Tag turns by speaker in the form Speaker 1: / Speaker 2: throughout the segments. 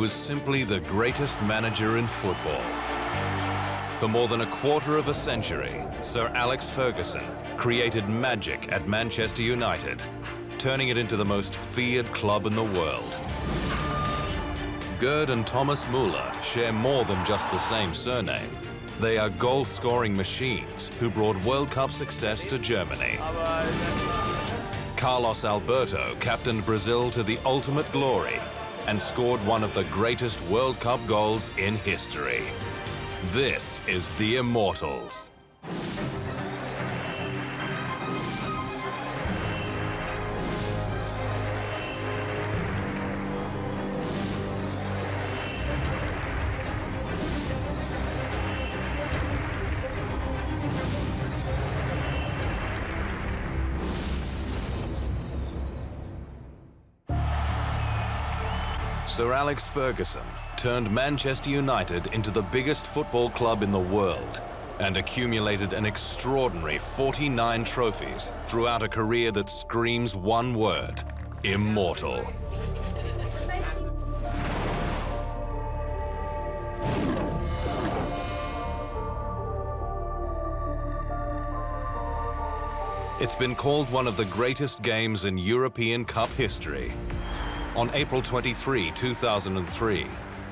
Speaker 1: was simply the greatest manager in football. For more than a quarter of a century, Sir Alex Ferguson created magic at Manchester United, turning it into the most feared club in the world. Gerd and Thomas Müller share more than just the same surname. They are goal-scoring machines who brought World Cup success to Germany. Carlos Alberto captained Brazil to the ultimate glory and scored one of the greatest World Cup goals in history. This is the Immortals. Sir Alex Ferguson turned Manchester United into the biggest football club in the world and accumulated an extraordinary 49 trophies throughout a career that screams one word: immortal. It's been called one of the greatest games in European Cup history. On April 23, 2003,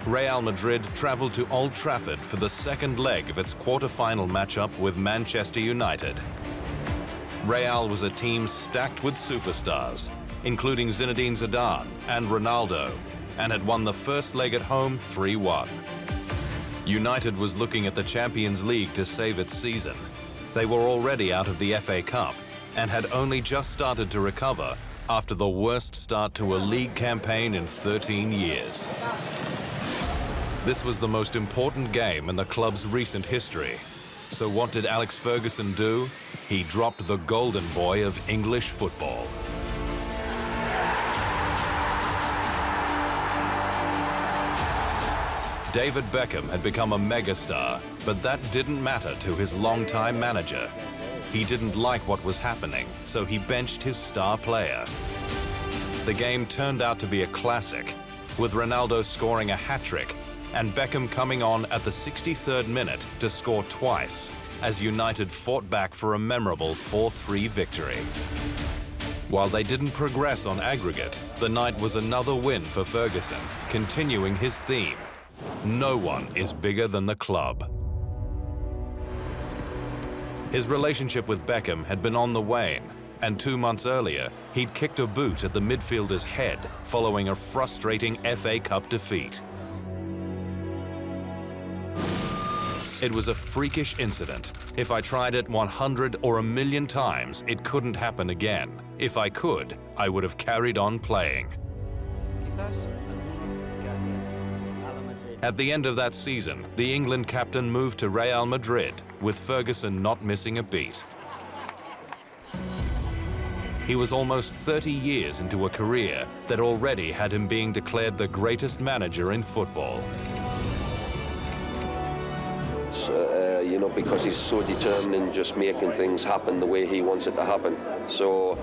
Speaker 1: Real Madrid traveled to Old Trafford for the second leg of its quarter-final matchup with Manchester United. Real was a team stacked with superstars, including Zinedine Zidane and Ronaldo, and had won the first leg at home 3-1. United was looking at the Champions League to save its season. They were already out of the FA Cup and had only just started to recover after the worst start to a league campaign in 13 years. This was the most important game in the club's recent history. So what did Alex Ferguson do? He dropped the golden boy of English football. David Beckham had become a megastar, but that didn't matter to his longtime manager. He didn't like what was happening, so he benched his star player. The game turned out to be a classic, with Ronaldo scoring a hat-trick and Beckham coming on at the 63rd minute to score twice, as United fought back for a memorable 4-3 victory. While they didn't progress on aggregate, the night was another win for Ferguson, continuing his theme: no one is bigger than the club. His relationship with Beckham had been on the wane, and 2 months earlier, he'd kicked a boot at the midfielder's head following a frustrating FA Cup defeat. It was a freakish incident. If I tried it 100 or 1,000,000 times, it couldn't happen again. If I could, I would have carried on playing. At the end of that season, the England captain moved to Real Madrid, with Ferguson not missing a beat. He was almost 30 years into a career that already had him being declared the greatest manager in football.
Speaker 2: Because he's so determined in just making things happen the way he wants it to happen. So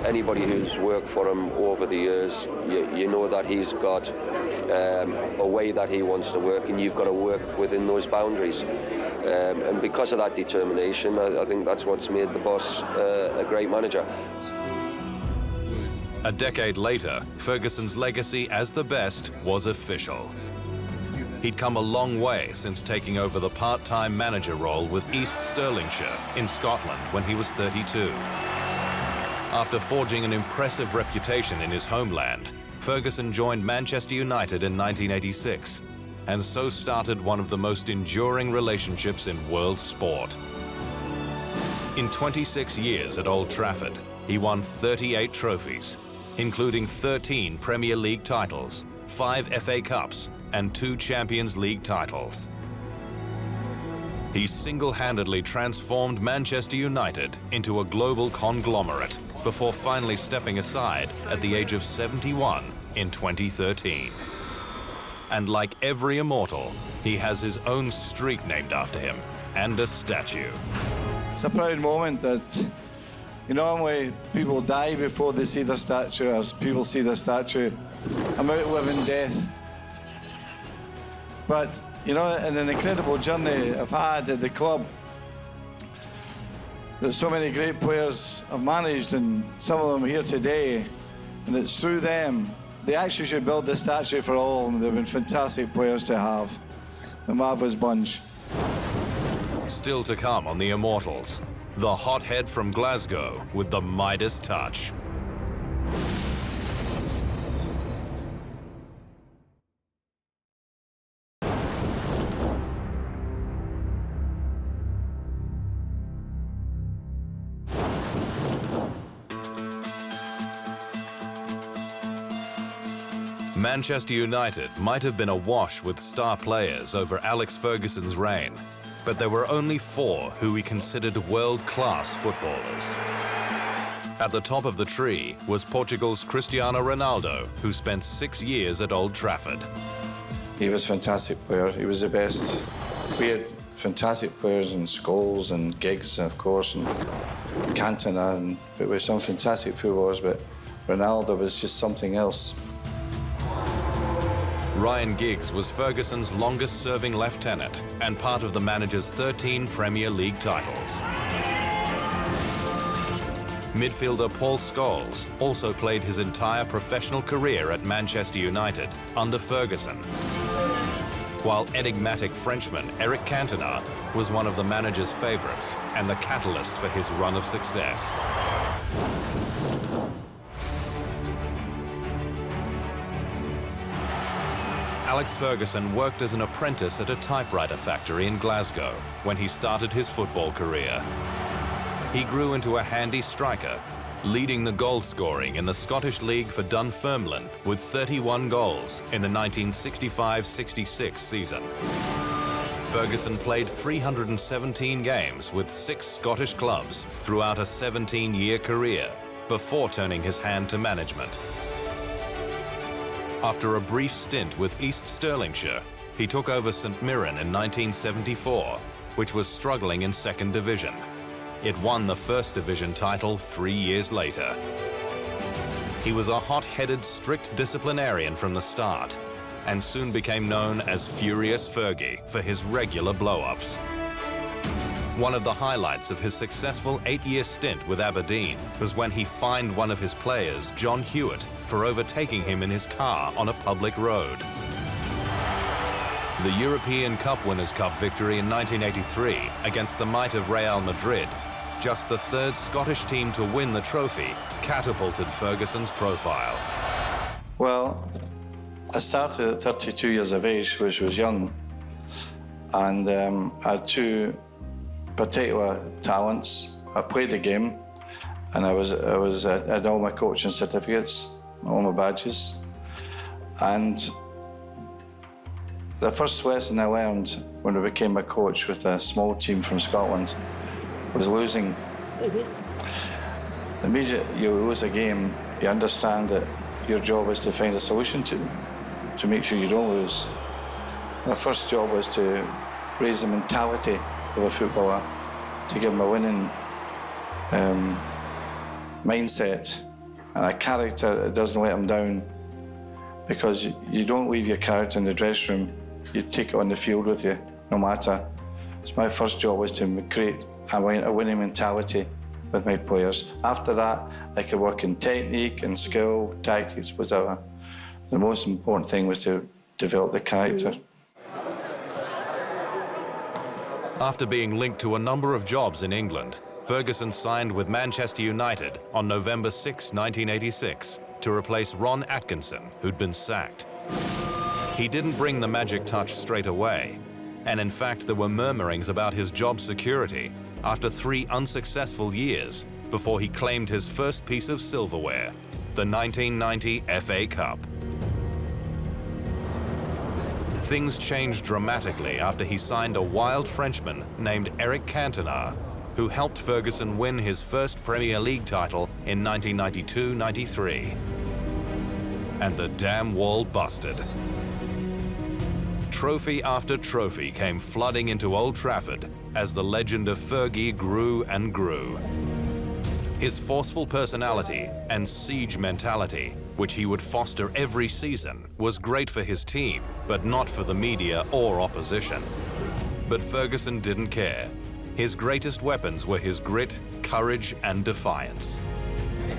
Speaker 2: anybody who's worked for him over the years, you know that he's got a way that he wants to work, and you've got to work within those boundaries. And because of that determination, I think that's what's made the boss a great manager.
Speaker 1: A decade later, Ferguson's legacy as the best was official. He'd come a long way since taking over the part-time manager role with East Stirlingshire in Scotland when he was 32. After forging an impressive reputation in his homeland, Ferguson joined Manchester United in 1986, and so started one of the most enduring relationships in world sport. In 26 years at Old Trafford, he won 38 trophies, including 13 Premier League titles, 5 FA Cups, and 2 Champions League titles. He single-handedly transformed Manchester United into a global conglomerate before finally stepping aside at the age of 71 in 2013. And like every immortal, he has his own street named after him and a statue.
Speaker 3: It's a proud moment that, normally people die before they see the statue, or people see the statue. I'm outliving death. But, you know, in an incredible journey I've had at the club, that so many great players have managed, and some of them are here today, and it's through them. They actually should build a statue for all of them. They've been fantastic players to have. The marvellous bunch.
Speaker 1: Still to come on the Immortals, the hothead from Glasgow with the Midas touch. Manchester United might have been awash with star players over Alex Ferguson's reign, but there were only 4 who he considered world-class footballers. At the top of the tree was Portugal's Cristiano Ronaldo, who spent 6 years at Old Trafford.
Speaker 3: He was a fantastic player. He was the best. We had fantastic players in Scholes and Giggs, of course, and Cantona, and we were some fantastic footballers, but Ronaldo was just something else.
Speaker 1: Ryan Giggs was Ferguson's longest-serving lieutenant and part of the manager's 13 Premier League titles. Midfielder Paul Scholes also played his entire professional career at Manchester United under Ferguson, while enigmatic Frenchman Eric Cantona was one of the manager's favourites and the catalyst for his run of success. Alex Ferguson worked as an apprentice at a typewriter factory in Glasgow when he started his football career. He grew into a handy striker, leading the goal scoring in the Scottish League for Dunfermline with 31 goals in the 1965-66 season. Ferguson played 317 games with 6 Scottish clubs throughout a 17-year career before turning his hand to management. After a brief stint with East Stirlingshire, he took over St Mirren in 1974, which was struggling in second division. It won the First Division title 3 years later. He was a hot-headed, strict disciplinarian from the start, and soon became known as Furious Fergie for his regular blow-ups. One of the highlights of his successful 8-year stint with Aberdeen was when he fined one of his players, John Hewitt, for overtaking him in his car on a public road. The European Cup Winners' Cup victory in 1983 against the might of Real Madrid, just the 3rd Scottish team to win the trophy, catapulted Ferguson's profile.
Speaker 3: Well, I started at 32 years of age, which was young, and I had 2 particular talents. I played the game, and I had all my coaching certificates, all my badges. And the first lesson I learned when I became a coach with a small team from Scotland was losing. Immediately you lose a game, you understand that your job is to find a solution to make sure you don't lose. My first job was to raise the mentality of a footballer, to give him a winning mindset and a character that doesn't let him down, because you don't leave your character in the dressing room, you take it on the field with you, no matter. So my first job was to create a winning mentality with my players. After that, I could work in technique and skill, tactics, whatever. The most important thing was to develop the character.
Speaker 1: After being linked to a number of jobs in England, Ferguson signed with Manchester United on November 6, 1986, to replace Ron Atkinson, who'd been sacked. He didn't bring the magic touch straight away, and in fact there were murmurings about his job security after 3 unsuccessful years before he claimed his first piece of silverware, the 1990 FA Cup. Things changed dramatically after he signed a wild Frenchman named Eric Cantona, who helped Ferguson win his first Premier League title in 1992-93. And the damn wall busted. Trophy after trophy came flooding into Old Trafford as the legend of Fergie grew and grew. His forceful personality and siege mentality, which he would foster every season, was great for his team, but not for the media or opposition. But Ferguson didn't care. His greatest weapons were his grit, courage, and defiance.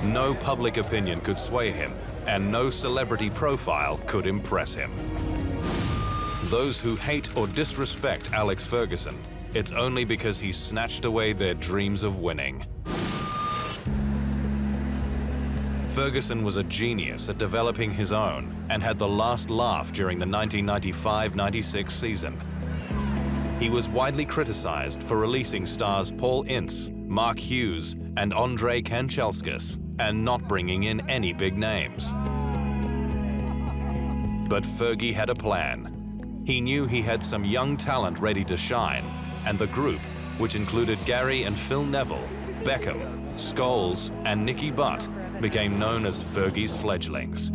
Speaker 1: No public opinion could sway him, and no celebrity profile could impress him. Those who hate or disrespect Alex Ferguson, it's only because he snatched away their dreams of winning. Ferguson was a genius at developing his own and had the last laugh during the 1995-96 season. He was widely criticized for releasing stars Paul Ince, Mark Hughes, and Andrei Kanchelskis, and not bringing in any big names. But Fergie had a plan. He knew he had some young talent ready to shine, and the group, which included Gary and Phil Neville, Beckham, Scholes, and Nicky Butt, became known as Fergie's fledglings.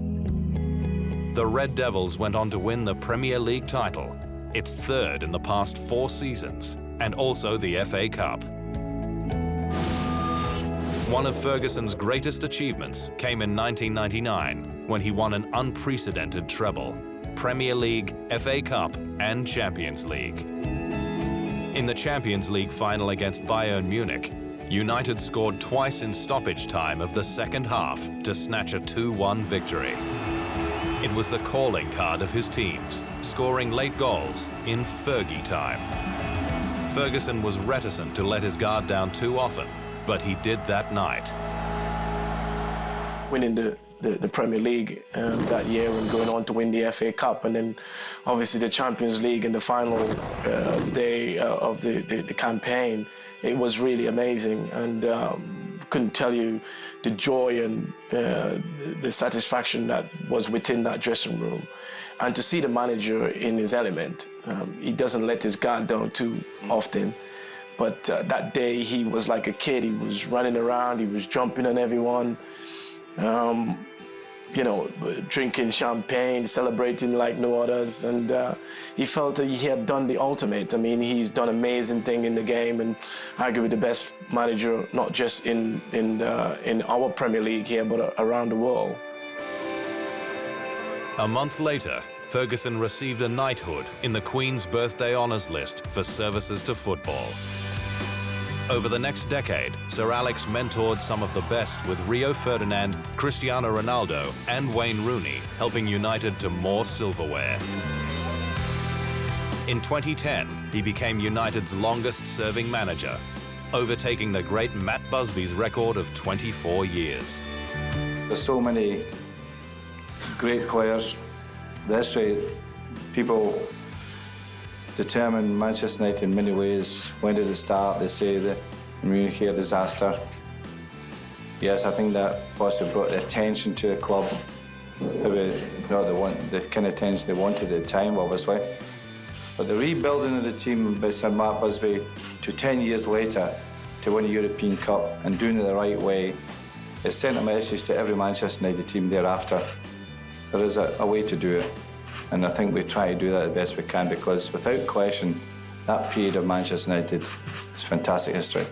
Speaker 1: The Red Devils went on to win the Premier League title, its third in the past 4 seasons, and also the FA Cup. One of Ferguson's greatest achievements came in 1999 when he won an unprecedented treble: Premier League, FA Cup, and Champions League. In the Champions League final against Bayern Munich, United scored twice in stoppage time of the second half to snatch a 2-1 victory. It was the calling card of his teams, scoring late goals in Fergie time. Ferguson was reticent to let his guard down too often, but he did that night.
Speaker 4: Winning the Premier League that year and going on to win the FA Cup, and then obviously the Champions League in the final day of the campaign, it was really amazing, and couldn't tell you the joy and the satisfaction that was within that dressing room. And to see the manager in his element, he doesn't let his guard down too often. But that day he was like a kid. He was running around, he was jumping on everyone, you know, drinking champagne, celebrating like no others. And he felt that he had done the ultimate. I mean, he's done amazing thing in the game, and arguably the best manager, not just in our Premier League here, but around the world.
Speaker 1: A month later, Ferguson received a knighthood in the Queen's Birthday Honours List for services to football. Over the next decade, Sir Alex mentored some of the best, with Rio Ferdinand, Cristiano Ronaldo, and Wayne Rooney, helping United to more silverware. In 2010, he became United's longest-serving manager, overtaking the great Matt Busby's record of 24 years.
Speaker 3: There's so many great players. The history, people determine Manchester United in many ways. When did it start? They say the Munich disaster. Yes, I think that possibly brought the attention to the club. Maybe not the kind of attention they wanted at the time, obviously. But the rebuilding of the team by Sir Matt Busby to 10 years later to win a European Cup and doing it the right way, it sent a message to every Manchester United team thereafter. There is a way to do it. And I think we try to do that the best we can, because without question, that period of Manchester United is fantastic history.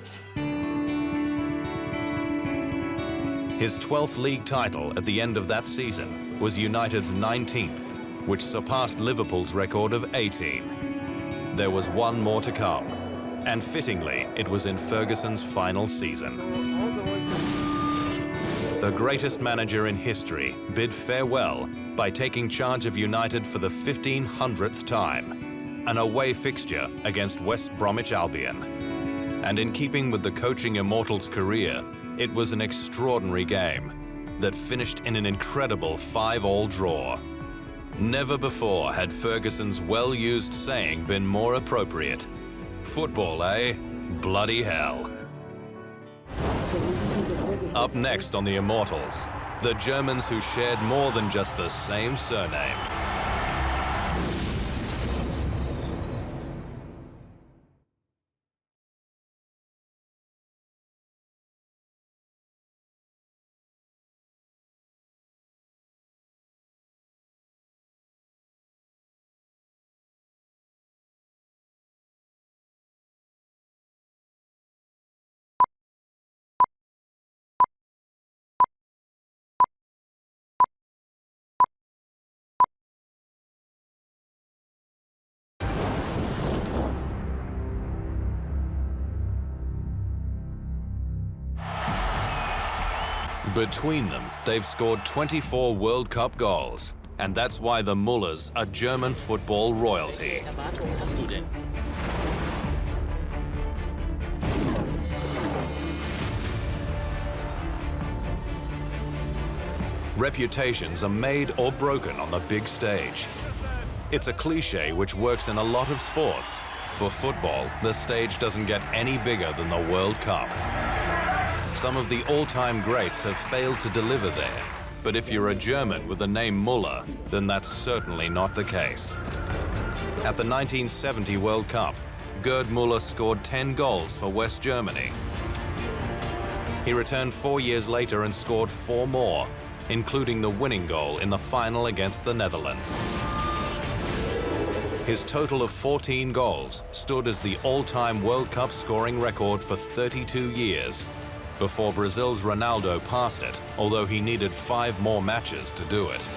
Speaker 1: His 12th league title at the end of that season was United's 19th, which surpassed Liverpool's record of 18. There was one more to come, and fittingly, it was in Ferguson's final season. The greatest manager in history bid farewell by taking charge of United for the 1500th time, an away fixture against West Bromwich Albion. And in keeping with the coaching Immortals career, it was an extraordinary game that finished in an incredible 5-all draw. Never before had Ferguson's well-used saying been more appropriate. Football, eh? Bloody hell. Up next on the Immortals, the Germans who shared more than just the same surname. Between them, they've scored 24 World Cup goals, and that's why the Müllers are German football royalty. Reputations are made or broken on the big stage. It's a cliche which works in a lot of sports. For football, the stage doesn't get any bigger than the World Cup. Some of the all-time greats have failed to deliver there, but if you're a German with the name Müller, then that's certainly not the case. At the 1970 World Cup, Gerd Müller scored 10 goals for West Germany. He returned 4 years later and scored 4 more, including the winning goal in the final against the Netherlands. His total of 14 goals stood as the all-time World Cup scoring record for 32 years, before Brazil's Ronaldo passed it, although he needed 5 more matches to do it.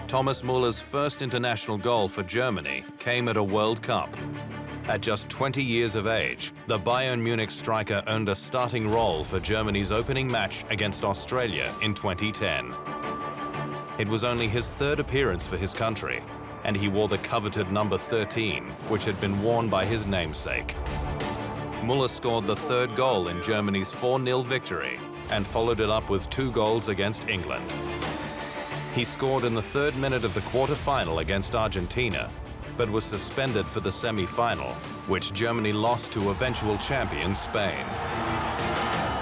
Speaker 1: Thomas Müller's first international goal for Germany came at a World Cup. At just 20 years of age, the Bayern Munich striker earned a starting role for Germany's opening match against Australia in 2010. It was only his 3rd appearance for his country, and he wore the coveted number 13, which had been worn by his namesake. Müller scored the 3rd goal in Germany's 4-0 victory and followed it up with 2 goals against England. He scored in the 3rd minute of the quarter-final against Argentina, but was suspended for the semi-final, which Germany lost to eventual champion Spain.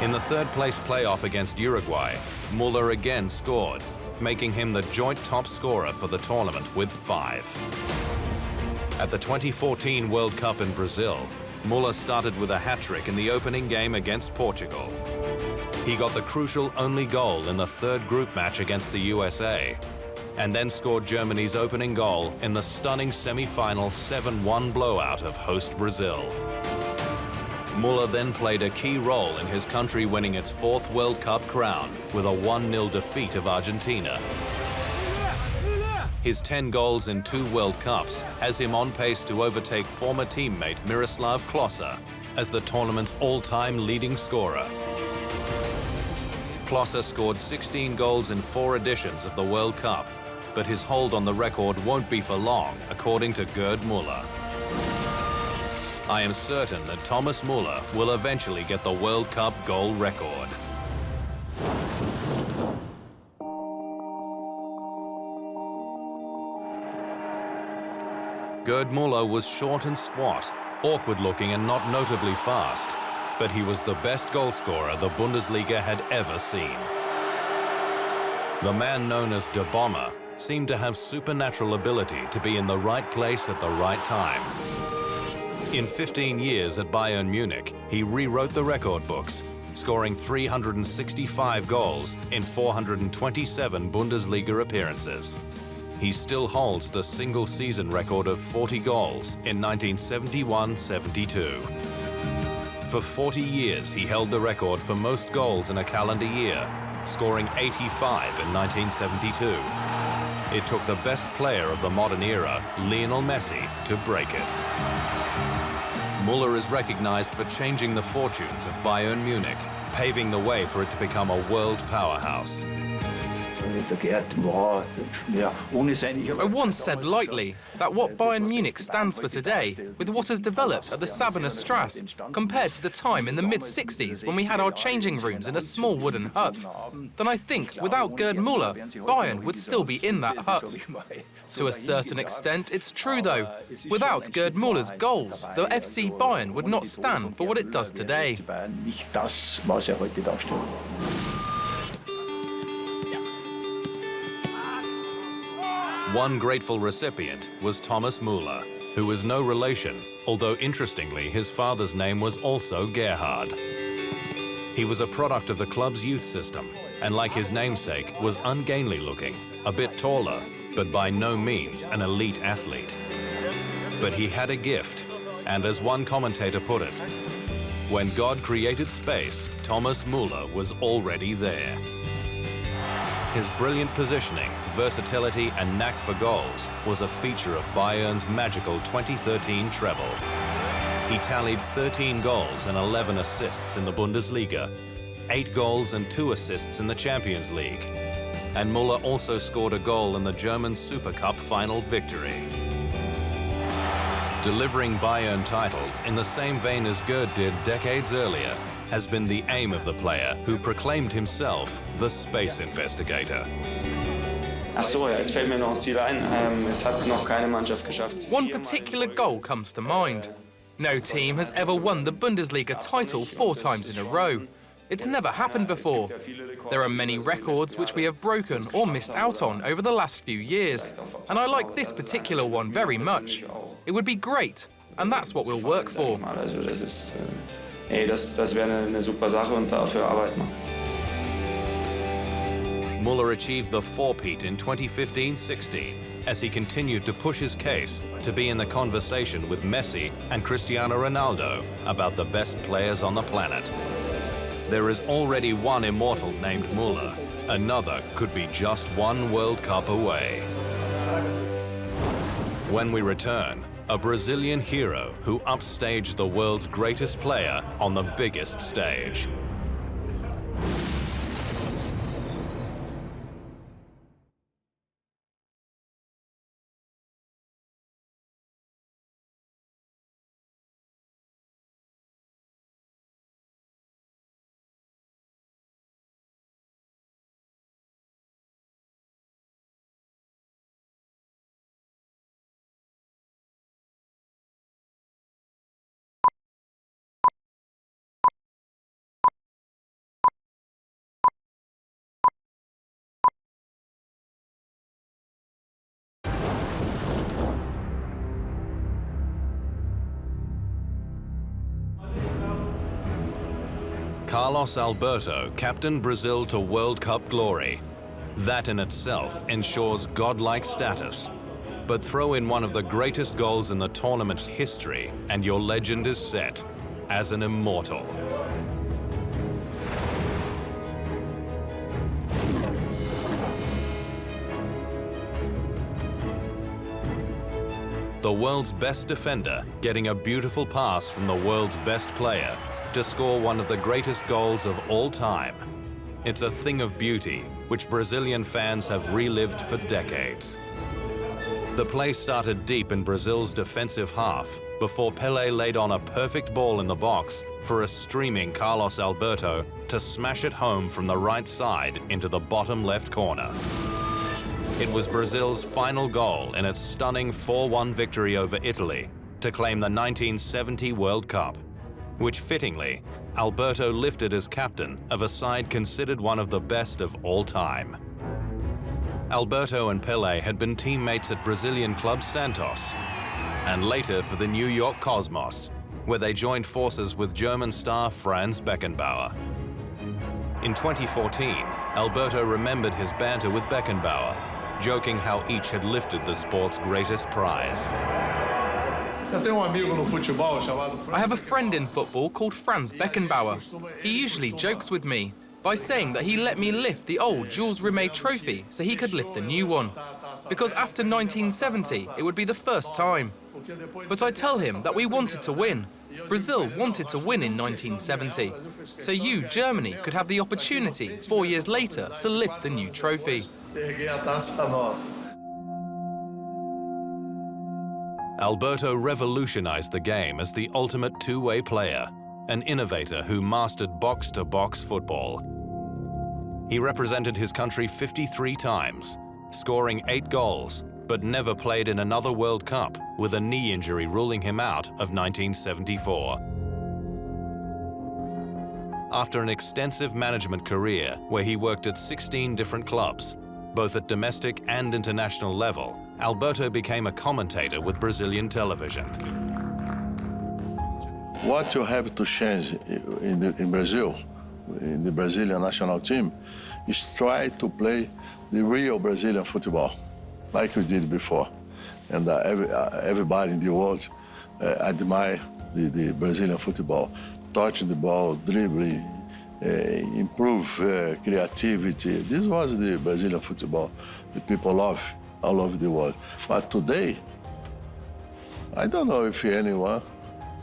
Speaker 1: In the 3rd-place playoff against Uruguay, Müller again scored, making him the joint top scorer for the tournament with 5. At the 2014 World Cup in Brazil, Müller started with a hat-trick in the opening game against Portugal. He got the crucial only goal in the 3rd group match against the USA, and then scored Germany's opening goal in the stunning semi-final 7-1 blowout of host Brazil. Müller then played a key role in his country winning its 4th World Cup crown with a 1-0 defeat of Argentina. His 10 goals in 2 World Cups has him on pace to overtake former teammate Miroslav Klose as the tournament's all-time leading scorer. Klose scored 16 goals in 4 editions of the World Cup, but his hold on the record won't be for long, according to Gerd Müller. I am certain that Thomas Müller will eventually get the World Cup goal record. Gerd Müller was short and squat, awkward-looking and not notably fast, but he was the best goalscorer the Bundesliga had ever seen. The man known as Der Bomber seemed to have supernatural ability to be in the right place at the right time. In 15 years at Bayern Munich, he rewrote the record books, scoring 365 goals in 427 Bundesliga appearances. He still holds the single-season record of 40 goals in 1971-72. For 40 years, he held the record for most goals in a calendar year, scoring 85 in 1972. It took the best player of the modern era, Lionel Messi, to break it. Müller is recognized for changing the fortunes of Bayern Munich, paving the way for it to become a world powerhouse.
Speaker 5: I once said lightly that what Bayern Munich stands for today, with what has developed at the Sabener Strasse, compared to the time in the mid-60s when we had our changing rooms in a small wooden hut, then I think without Gerd Müller, Bayern would still be in that hut. To a certain extent, it's true though. Without Gerd Müller's goals, the FC Bayern would not stand for what it does today.
Speaker 1: One grateful recipient was Thomas Müller, who was no relation, although interestingly his father's name was also Gerhard. He was a product of the club's youth system, and like his namesake, was ungainly looking, a bit taller, but by no means an elite athlete. But he had a gift, and as one commentator put it, when God created space, Thomas Müller was already there. His brilliant positioning, versatility and knack for goals was a feature of Bayern's magical 2013 treble. He tallied 13 goals and 11 assists in the Bundesliga, 8 goals and 2 assists in the Champions League. And Müller also scored a goal in the German Super Cup final victory. Delivering Bayern titles in the same vein as Gerd did decades earlier has been the aim of the player, who proclaimed himself the space investigator.
Speaker 6: Ach so, ja, jetzt fällt mir noch ein Ziel ein. Es hat noch keine Mannschaft geschafft.
Speaker 5: One particular goal comes to mind. No team has ever won the Bundesliga title 4 times in a row. It's never happened before. There are many records which we have broken or missed out on over the last few years, and I like this particular one very much. It would be great, and that's what we'll work for.
Speaker 6: Also das wäre eine super Sache und dafür arbeiten wir.
Speaker 1: Müller achieved the four-peat in 2015-16 as he continued to push his case to be in the conversation with Messi and Cristiano Ronaldo about the best players on the planet. There is already one immortal named Müller. Another could be just one World Cup away. When we return, a Brazilian hero who upstaged the world's greatest player on the biggest stage. Carlos Alberto captained Brazil to World Cup glory. That in itself ensures godlike status. But throw in one of the greatest goals in the tournament's history and your legend is set as an immortal. The world's best defender getting a beautiful pass from the world's best player to score one of the greatest goals of all time. It's a thing of beauty, which Brazilian fans have relived for decades. The play started deep in Brazil's defensive half before Pelé laid on a perfect ball in the box for a streaming Carlos Alberto to smash it home from the right side into the bottom left corner. It was Brazil's final goal in its stunning 4-1 victory over Italy to claim the 1970 World Cup, which fittingly, Alberto lifted as captain of a side considered one of the best of all time. Alberto and Pelé had been teammates at Brazilian club Santos, and later for the New York Cosmos, where they joined forces with German star Franz Beckenbauer. In 2014, Alberto remembered his banter with Beckenbauer, joking how each had lifted the sport's greatest prize.
Speaker 5: I have a friend in football called Franz Beckenbauer. He usually jokes with me by saying that he let me lift the old Jules Rimet trophy so he could lift the new one. Because after 1970, it would be the first time. But I tell him that we wanted to win. Brazil wanted to win in 1970. So you, Germany, could have the opportunity 4 years later to lift the new trophy.
Speaker 1: Alberto revolutionized the game as the ultimate two-way player, an innovator who mastered box-to-box football. He represented his country 53 times, scoring 8 goals, but never played in another World Cup, with a knee injury ruling him out of 1974. After an extensive management career where he worked at 16 different clubs, both at domestic and international level, Alberto became a commentator with Brazilian television.
Speaker 7: What you have to change in Brazil, in the Brazilian national team, is try to play the real Brazilian football, like we did before. And everybody in the world admire the Brazilian football, touching the ball, dribbling, improve creativity. This was the Brazilian football that people love all over the world. But today, I don't know if anyone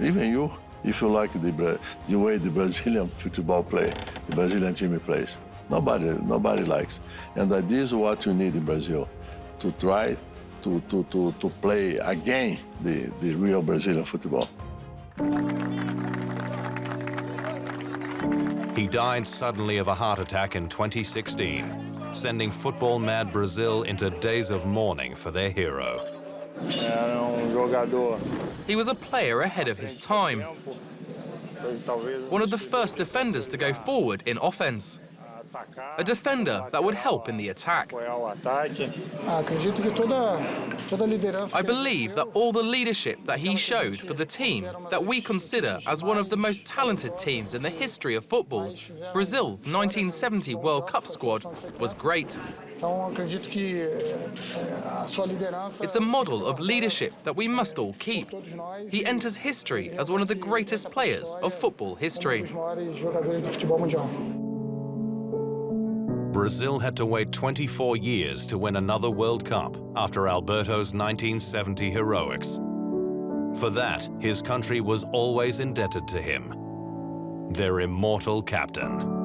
Speaker 7: Even you, if you like the way the Brazilian football play, the Brazilian team plays. Nobody likes. And this is what you need in Brazil, to try to play again the real Brazilian football.
Speaker 1: He died suddenly of a heart attack in 2016, sending football-mad Brazil into days of mourning for their hero.
Speaker 5: He was a player ahead of his time. One of the first defenders to go forward in offense. A defender that would help in the attack. I believe that all the leadership that he showed for the team that we consider as one of the most talented teams in the history of football, Brazil's 1970 World Cup squad, was great. It's a model of leadership that we must all keep. He enters history as one of the greatest players of football history.
Speaker 1: Brazil had to wait 24 years to win another World Cup after Alberto's 1970 heroics. For that, his country was always indebted to him, their immortal captain.